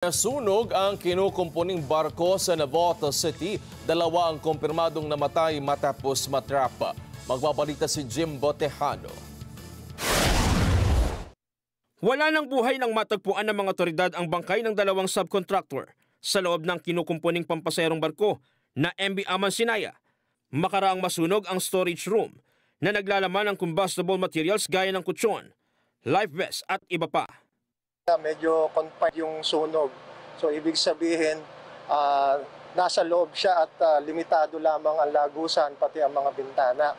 Nasunog ang kinukumpuning barko sa Navotas City. Dalawa ang kumpirmadong namatay matapos matrapa. Magbabalita si Jim Botejano. Wala ng buhay nang matagpuan ng mga otoridad ang bangkay ng dalawang subcontractor sa loob ng kinukumpuning pampaserong barko na MV Aman Sinaya. Makaraang masunog ang storage room na naglalaman ng combustible materials gaya ng kutsyon, life vest at iba pa. Medyo confined yung sunog. So ibig sabihin, nasa loob siya at limitado lamang ang lagusan pati ang mga bintana.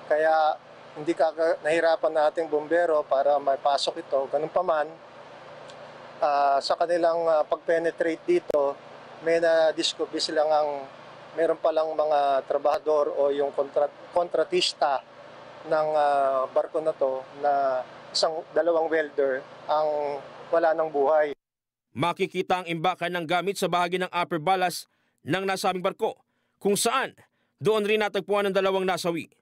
Kaya hindi nahirapan nating bumbero para maipasok ito. Ganun pa man, sa kanilang pag-penetrate dito, may na-discover silang meron palang mga trabahador o yung kontratista ng barko na to na dalawang welder ang wala ng buhay. Makikita ang imbakan ng gamit sa bahagi ng upper ballast ng nasabing barko, kung saan doon rin natagpuan ng dalawang nasawi.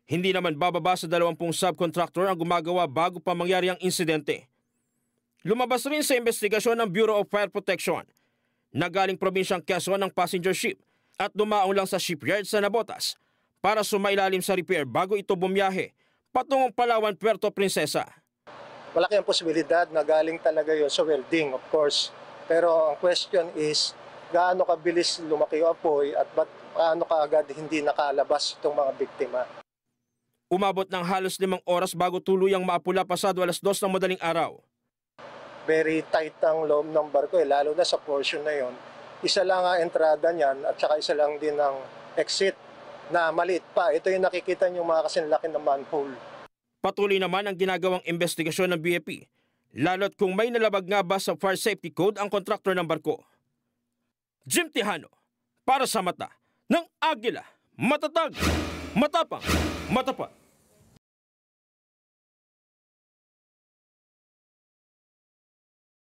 Hindi naman bababa sa 20 subcontractor ang gumagawa bago pa mangyari ang insidente. Lumabas rin sa investigasyon ng Bureau of Fire Protection na galing probinsyang Quezon ng passenger ship at dumaong lang sa shipyard sa Navotas para sumailalim sa repair bago ito bumiyahe patungong Palawan, Puerto Princesa. Malaki ang posibilidad na galing talaga yun sa welding, of course. Pero ang question is, gaano kabilis lumaki yung apoy at paano kaagad hindi nakalabas itong mga biktima. Umabot ng halos 5 oras bago tuluyang maapula pasado 2:00 ng madaling araw. Very tight ang loob ng barko, lalo na sa portion na yon. Isa lang ang entrada niyan at saka isa lang din ang exit na maliit pa. Ito yung nakikita niyo mga kasinlaki ng manhole. Patuloy naman ang ginagawang investigasyon ng BFP, lalo't kung may nalabag nga ba sa fire safety code ang kontraktor ng barko. Jim Tejano, para sa mata ng Agila, matatag, matapang, matapat.